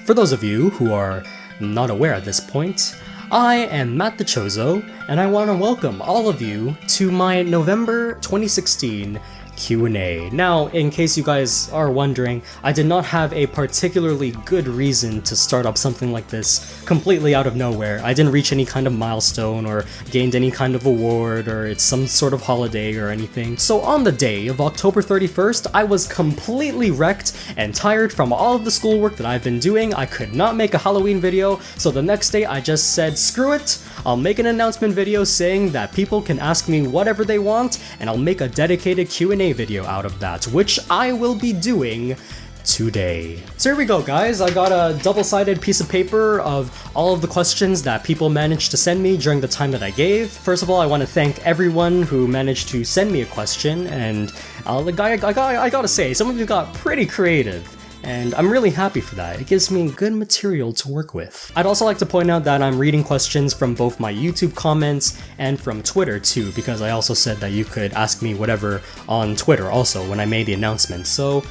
For those of you who are not aware at this point, I am Matt the Chozo, and I want to welcome all of you to my November 2016 Q&A. Now, in case you guys are wondering, I did not have a particularly good reason to start up something like this completely out of nowhere. I didn't reach any kind of milestone or gained any kind of award or it's some sort of holiday or anything. So on the day of October 31st, I was completely wrecked and tired from all of the schoolwork that I've been doing. I could not make a Halloween video, so the next day I just said, screw it, I'll make an announcement video saying that people can ask me whatever they want, and I'll make a dedicated Q&A video out of that, which I will be doing today. So here we go, guys. I got a double-sided piece of paper of all of the questions that people managed to send me during the time that I gave. First of all, I want to thank everyone who managed to send me a question, and I gotta say, some of you got pretty creative. And I'm really happy for that. It gives me good material to work with. I'd also like to point out that I'm reading questions from both my YouTube comments and from Twitter too, because I also said that you could ask me whatever on Twitter also when I made the announcement. So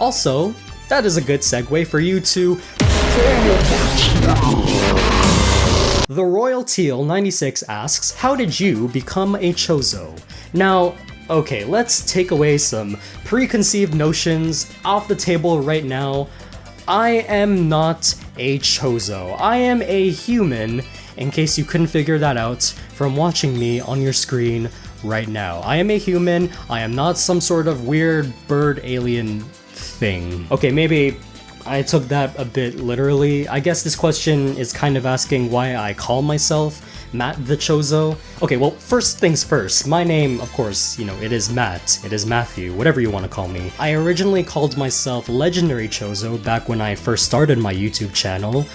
also, that is a good segue for you to... The Royal Teal 96 asks, how did you become a Chozo? Now, okay, let's take away some preconceived notions off the table right now. I am not a Chozo. I am a human, in case you couldn't figure that out from watching me on your screen right now. I am a human. I am not some sort of weird bird alien thing. Okay, maybe I took that a bit literally. I guess this question is kind of asking why I call myself Matt the Chozo. Okay, well, first things first, my name, of course, you know, it is Matt, it is Matthew, whatever you want to call me. I originally called myself Legendary Chozo back when I first started my YouTube channel,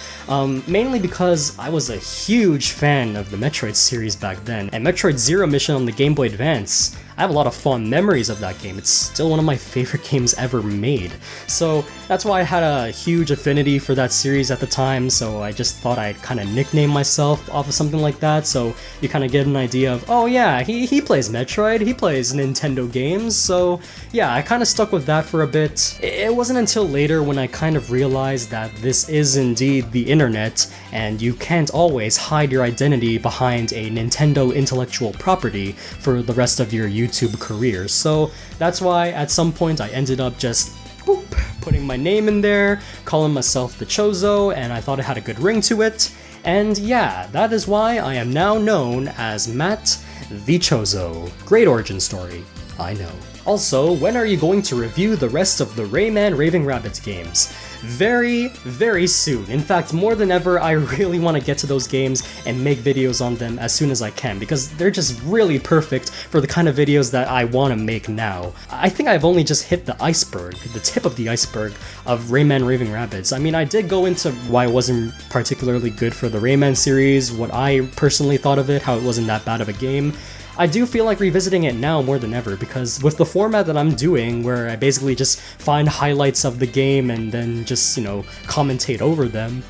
mainly because I was a huge fan of the Metroid series back then, and Metroid Zero Mission on the Game Boy Advance, I have a lot of fond memories of that game. It's still one of my favorite games ever made. So that's why I had a huge affinity for that series at the time, so I just thought I'd kind of nickname myself off of something like that, so you kind of get an idea of, oh yeah, he plays Metroid, he plays Nintendo games, so yeah, I kind of stuck with that for a bit. It wasn't until later when I kind of realized that this is indeed the internet, and you can't always hide your identity behind a Nintendo intellectual property for the rest of your YouTube career. So that's why at some point I ended up just boop, putting my name in there, calling myself the Chozo, and I thought it had a good ring to it. And yeah, that is why I am now known as Matt the Chozo. Great origin story, I know. Also, when are you going to review the rest of the Rayman Raving Rabbids games? Very, very soon. In fact, more than ever, I really want to get to those games and make videos on them as soon as I can, because they're just really perfect for the kind of videos that I want to make now. I think I've only just hit the iceberg, the tip of the iceberg of Rayman Raving Rabbids. I mean, I did go into why it wasn't particularly good for the Rayman series, what I personally thought of it, how it wasn't that bad of a game. I do feel like revisiting it now more than ever, because with the format that I'm doing, where I basically just find highlights of the game and then just, you know, commentate over them,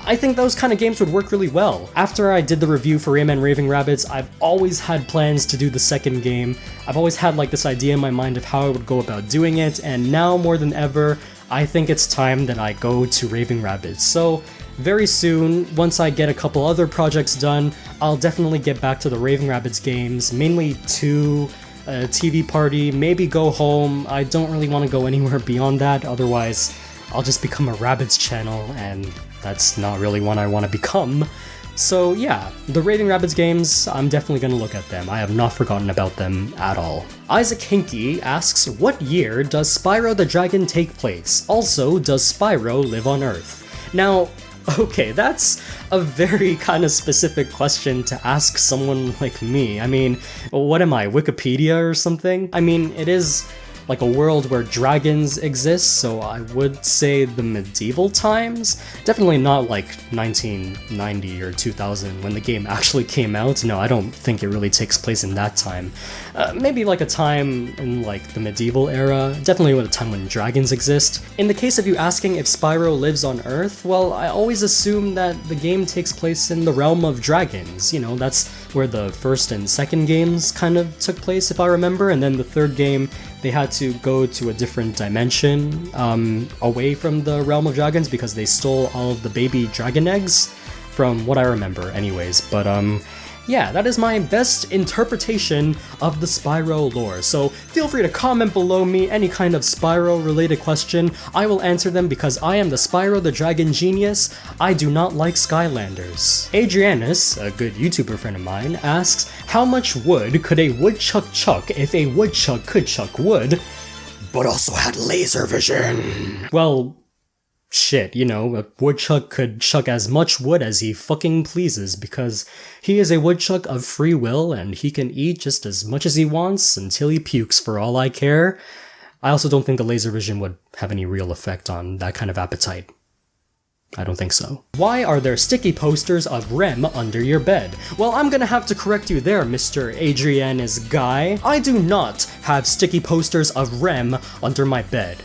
I think those kind of games would work really well. After I did the review for Rayman Raving Rabbids, I've always had plans to do the second game. I've always had like this idea in my mind of how I would go about doing it, and now more than ever, I think it's time that I go to Raving Rabbids. So very soon, once I get a couple other projects done, I'll definitely get back to the Raving Rabbids games, mainly 2, TV Party, maybe Go Home. I don't really want to go anywhere beyond that, otherwise I'll just become a Rabbids channel, and that's not really what I want to become. So yeah, the Raving Rabbids games, I'm definitely going to look at them. I have not forgotten about them at all. Isaac Hinky asks, what year does Spyro the Dragon take place? Also, does Spyro live on Earth? Now, okay, that's a very kind of specific question to ask someone like me. I mean, what am I, Wikipedia or something? I mean, it is like a world where dragons exist, so I would say the medieval times. Definitely not like 1990 or 2000 when the game actually came out. No, I don't think it really takes place in that time. Maybe like a time in like the medieval era, definitely a time when dragons exist. In the case of you asking if Spyro lives on Earth, well, I always assume that the game takes place in the realm of dragons. You know, that's where the first and second games kind of took place, if I remember, and then the third game they had to go to a different dimension away from the realm of dragons because they stole all of the baby dragon eggs, from what I remember anyways. But yeah, that is my best interpretation of the Spyro lore. So feel free to comment below me any kind of Spyro related question. I will answer them because I am the Spyro the Dragon genius. I do not like Skylanders. Adrianus, a good YouTuber friend of mine, asks, how much wood could a woodchuck chuck if a woodchuck could chuck wood, but also had laser vision? Well, shit, you know, a woodchuck could chuck as much wood as he fucking pleases because he is a woodchuck of free will and he can eat just as much as he wants until he pukes for all I care. I also don't think the laser vision would have any real effect on that kind of appetite. I don't think so. Why are there sticky posters of Rem under your bed? Well, I'm gonna have to correct you there, Mr. Adrianus guy. I do not have sticky posters of Rem under my bed.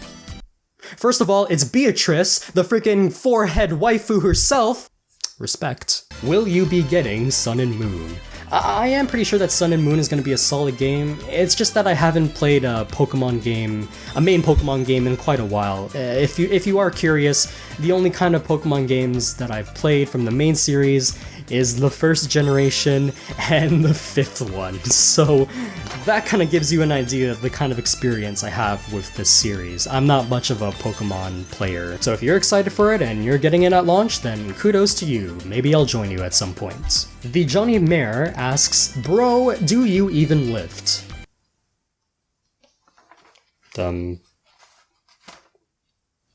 First of all, it's Beatrice, the freaking forehead waifu herself. Respect. Will you be getting Sun and Moon? I am pretty sure that Sun and Moon is going to be a solid game. It's just that I haven't played a Pokemon game, a main Pokemon game in quite a while. If you are curious, the only kind of Pokemon games that I've played from the main series is the first generation and the fifth one. So that kind of gives you an idea of the kind of experience I have with this series. I'm not much of a Pokemon player. So if you're excited for it and you're getting it at launch, then kudos to you. Maybe I'll join you at some point. The Johnny Mare asks, bro, do you even lift?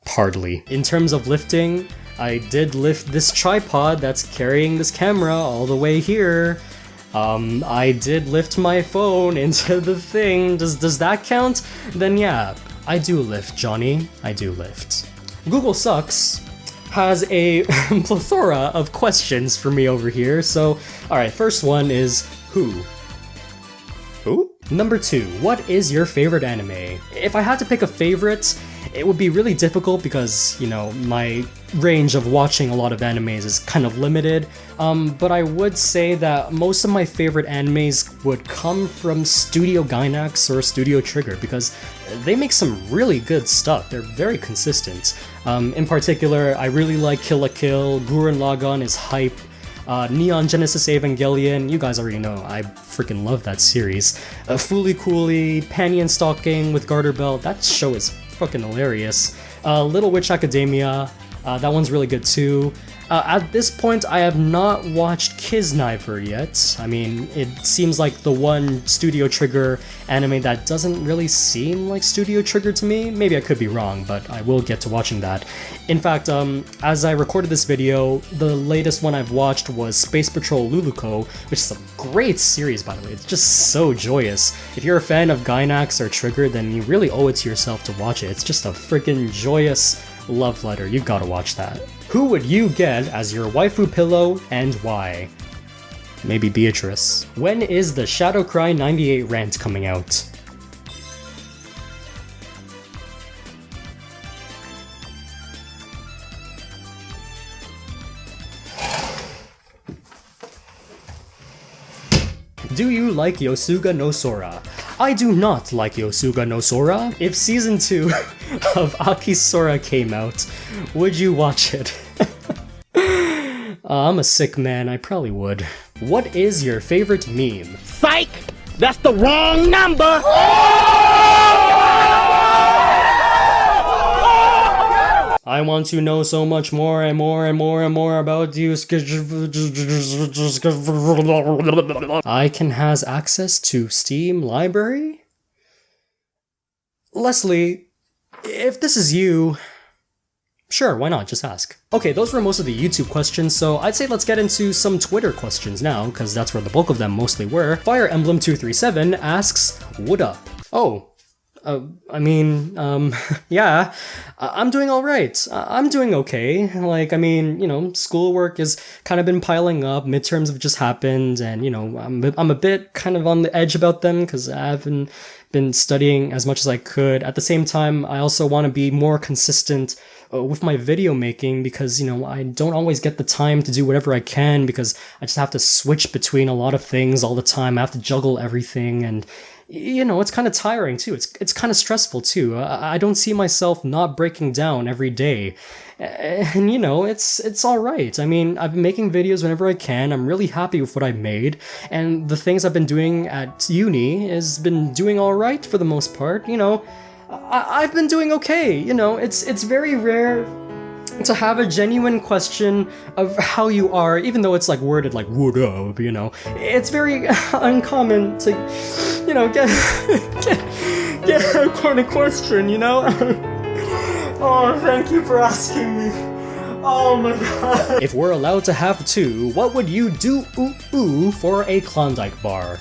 Hardly. In terms of lifting, I did lift this tripod that's carrying this camera all the way here. I did lift my phone into the thing. Does that count? Then yeah, I do lift, Johnny. I do lift. Google Sucks has a plethora of questions for me over here. So, alright, first one is who? Who? Number 2, what is your favorite anime? If I had to pick a favorite, it would be really difficult because, you know, my range of watching a lot of animes is kind of limited, but I would say that most of my favorite animes would come from Studio Gainax or Studio Trigger because they make some really good stuff. They're very consistent. In particular, I really like Kill la Kill, Gurren Lagann is hype, Neon Genesis Evangelion, you guys already know, I freaking love that series. Fooly Cooly, Panty and Stalking with Garter Belt, that show is fucking hilarious. Little Witch Academia, that one's really good too. At this point, I have not watched Kiznaiver yet. I mean, it seems like the one Studio Trigger anime that doesn't really seem like Studio Trigger to me. Maybe I could be wrong, but I will get to watching that. In fact, as I recorded this video, the latest one I've watched was Space Patrol Luluko, which is a great series, by the way. It's just so joyous. If you're a fan of Gainax or Trigger, then you really owe it to yourself to watch it. It's just a freaking joyous love letter. You gotta watch that. Who would you get as your waifu pillow and why? Maybe Beatrice. When is the Shadow Cry 98 rant coming out? Do you like Yosuga no Sora? I do not like Yosuga no Sora. If season 2 of Aki's Sora came out, would you watch it? I'm a sick man, I probably would. What is your favorite meme? Psych! That's the wrong number! I want to know so much more and more and more and more about you. I can has access to Steam library? Leslie, if this is you, sure, why not? Just ask. Okay, those were most of the YouTube questions, so I'd say let's get into some Twitter questions now, because that's where the bulk of them mostly were. Fire Emblem 237 asks, what up? Oh. Yeah, I'm doing alright. I'm doing okay. Like, I mean, you know, schoolwork has kind of been piling up, midterms have just happened, and, you know, I'm a bit kind of on the edge about them, because I haven't been studying as much as I could. At the same time, I also want to be more consistent with my video making because, you know, I don't always get the time to do whatever I can because I just have to switch between a lot of things all the time. I have to juggle everything and you know, it's kind of tiring too. It's kind of stressful too. I don't see myself not breaking down every day. And you know, it's all right. I mean, I've been making videos whenever I can. I'm really happy with what I made, and the things I've been doing at uni has been doing all right for the most part. You know, I've been doing okay. You know, it's very rare to have a genuine question of how you are, even though it's like worded like "what up," you know. It's very uncommon to, you know, get a kind of question, you know. Oh, thank you for asking me. Oh my god. If we're allowed to have two, what would you do for a Klondike bar?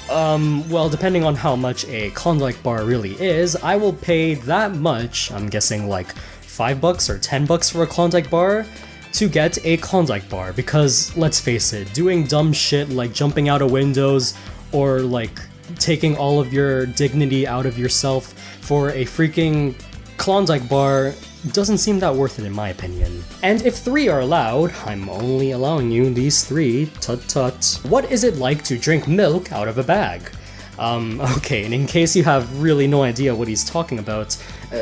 Well, depending on how much a Klondike bar really is, I will pay that much, I'm guessing like $5 or $10 for a Klondike bar, to get a Klondike bar, because let's face it, doing dumb shit like jumping out of windows or like taking all of your dignity out of yourself for a freaking Klondike bar doesn't seem that worth it in my opinion. And if 3 are allowed, I'm only allowing you these 3, tut. What is it like to drink milk out of a bag? Okay, and in case you have really no idea what he's talking about,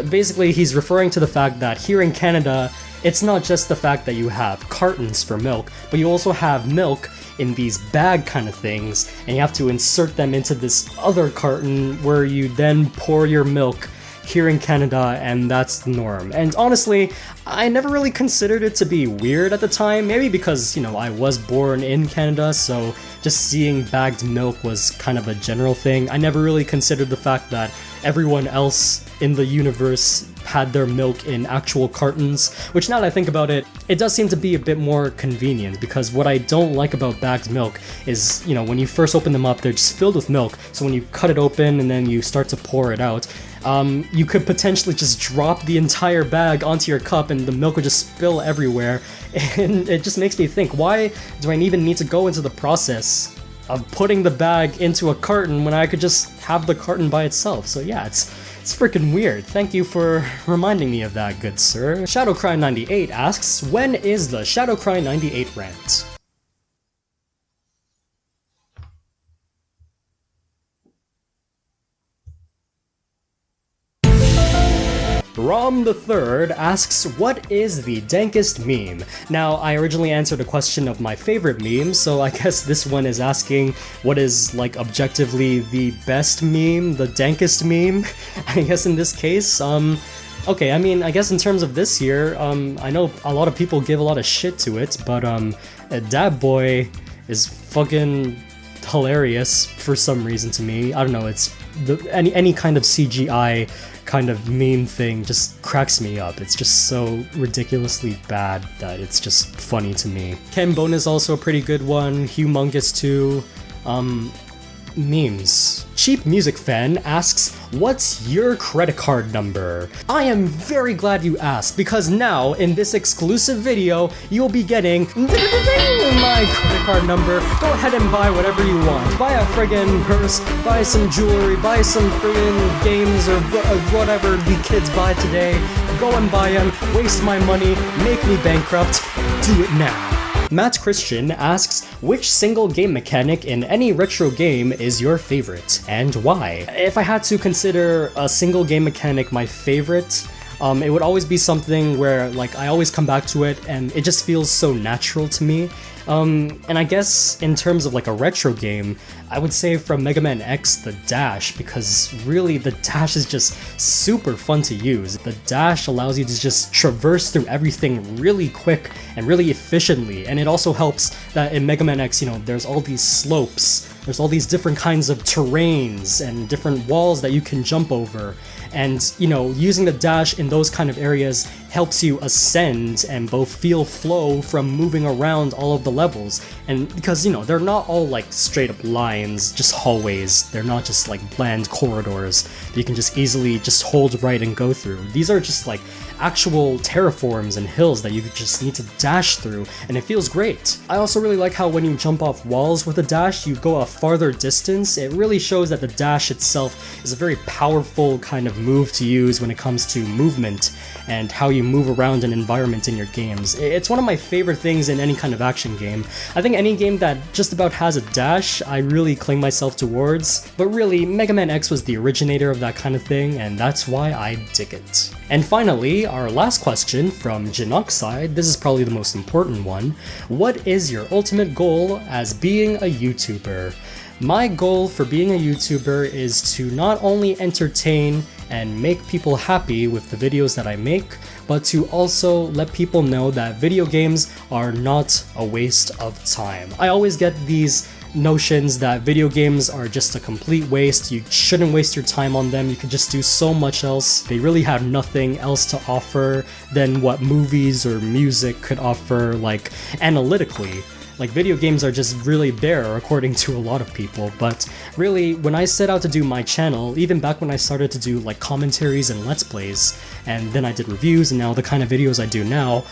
basically he's referring to the fact that here in Canada, it's not just the fact that you have cartons for milk, but you also have milk in these bag kind of things, and you have to insert them into this other carton where you then pour your milk here in Canada, and that's the norm. And honestly, I never really considered it to be weird at the time, maybe because, you know, I was born in Canada, so just seeing bagged milk was kind of a general thing. I never really considered the fact that everyone else in the universe had their milk in actual cartons, which now that I think about it, it does seem to be a bit more convenient, because what I don't like about bagged milk is, you know, when you first open them up, they're just filled with milk, so when you cut it open and then you start to pour it out, you could potentially just drop the entire bag onto your cup and the milk would just spill everywhere, and it just makes me think, why do I even need to go into the process of putting the bag into a carton when I could just have the carton by itself? So yeah, it's freaking weird. Thank you for reminding me of that, good sir. ShadowCry98 asks, when is the ShadowCry98 rant? Rom the Third asks, what is the dankest meme? Now, I originally answered a question of my favorite meme, so I guess this one is asking what is, like, objectively the best meme, the dankest meme? I guess in this case, okay, I mean, I guess in terms of this year, I know a lot of people give a lot of shit to it, but, Dab Boy is fucking hilarious for some reason to me. I don't know, it's any kind of CGI kind of meme thing just cracks me up. It's just so ridiculously bad that it's just funny to me. Ken Bone is also a pretty good one, Humongous too. Memes. Cheap Music Fan asks, what's your credit card number? I am very glad you asked, because now, in this exclusive video, you'll be getting my credit card number. Go ahead and buy whatever you want. Buy a friggin' purse, buy some jewelry, buy some friggin' games or whatever the kids buy today. Go and buy them, waste my money, make me bankrupt. Do it now. Matt Christian asks, which single game mechanic in any retro game is your favorite, and why? If I had to consider a single game mechanic my favorite, it would always be something where, like, I always come back to it and it just feels so natural to me. And I guess in terms of like a retro game, I would say from Mega Man X, the dash, because really the dash is just super fun to use. The dash allows you to just traverse through everything really quick and really efficiently, and it also helps that in Mega Man X, you know, there's all these slopes, there's all these different kinds of terrains and different walls that you can jump over. And, you know, using the dash in those kind of areas helps you ascend and both feel flow from moving around all of the levels. And because, you know, they're not all like straight up lines, just hallways. They're not just like bland corridors that you can just easily just hold right and go through. These are just like actual terraforms and hills that you just need to dash through, and it feels great. I also really like how when you jump off walls with a dash, you go a farther distance. It really shows that the dash itself is a very powerful kind of move to use when it comes to movement and how you move around an environment in your games. It's one of my favorite things in any kind of action game. I think any game that just about has a dash, I really cling myself towards. But really, Mega Man X was the originator of that kind of thing, and that's why I dig it. And finally, our last question from Jinoxide, this is probably the most important one. What is your ultimate goal as being a YouTuber? My goal for being a YouTuber is to not only entertain and make people happy with the videos that I make, but to also let people know that video games are not a waste of time. I always get these notions that video games are just a complete waste, you shouldn't waste your time on them, you could just do so much else. They really have nothing else to offer than what movies or music could offer, like analytically. Like, video games are just really there according to a lot of people, but really, when I set out to do my channel, even back when I started to do like commentaries and let's plays, and then I did reviews and now the kind of videos I do now,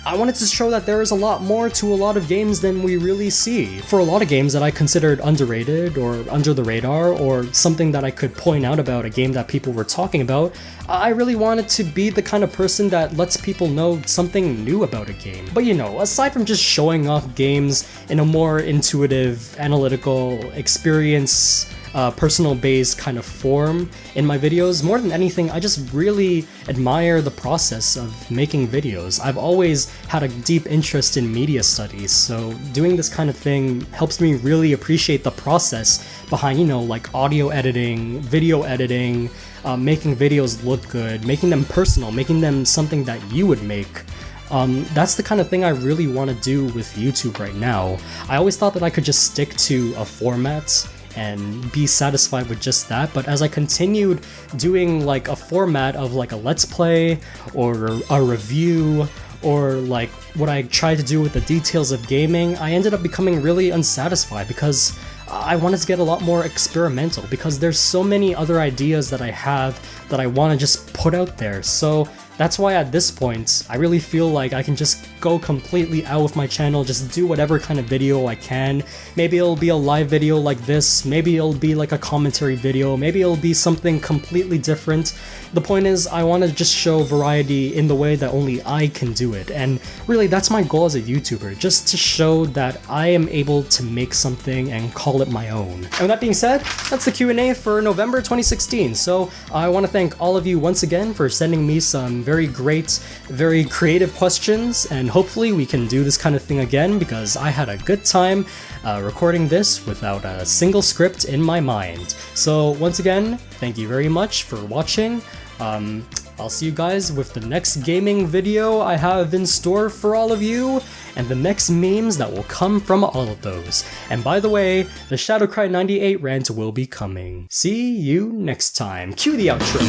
I wanted to show that there is a lot more to a lot of games than we really see. For a lot of games that I considered underrated or under the radar or something that I could point out about a game that people were talking about, I really wanted to be the kind of person that lets people know something new about a game. But you know, aside from just showing off games in a more intuitive, analytical, experience personal-based kind of form in my videos, more than anything, I just really admire the process of making videos. I've always had a deep interest in media studies, so doing this kind of thing helps me really appreciate the process behind, you know, like audio editing, video editing, making videos look good, making them personal, making them something that you would make. That's the kind of thing I really want to do with YouTube right now. I always thought that I could just stick to a format and be satisfied with just that, but as I continued doing like a format of like a let's play or a review or like what I tried to do with the details of gaming, I ended up becoming really unsatisfied because I wanted to get a lot more experimental, because there's so many other ideas that I have that I want to just put out there. So that's why at this point, I really feel like I can just go completely out with my channel, just do whatever kind of video I can. Maybe it'll be a live video like this, maybe it'll be like a commentary video, maybe it'll be something completely different. The point is, I want to just show variety in the way that only I can do it, and really that's my goal as a YouTuber, just to show that I am able to make something and call it my own. And with that being said, that's the Q&A for November 2016, so I want to thank all of you once again for sending me some very great, very creative questions, and hopefully we can do this kind of thing again, because I had a good time recording this without a single script in my mind. So once again, thank you very much for watching. I'll see you guys with the next gaming video I have in store for all of you, and the next memes that will come from all of those. And by the way, the Shadowcry 98 rant will be coming. See you next time. Cue the outro.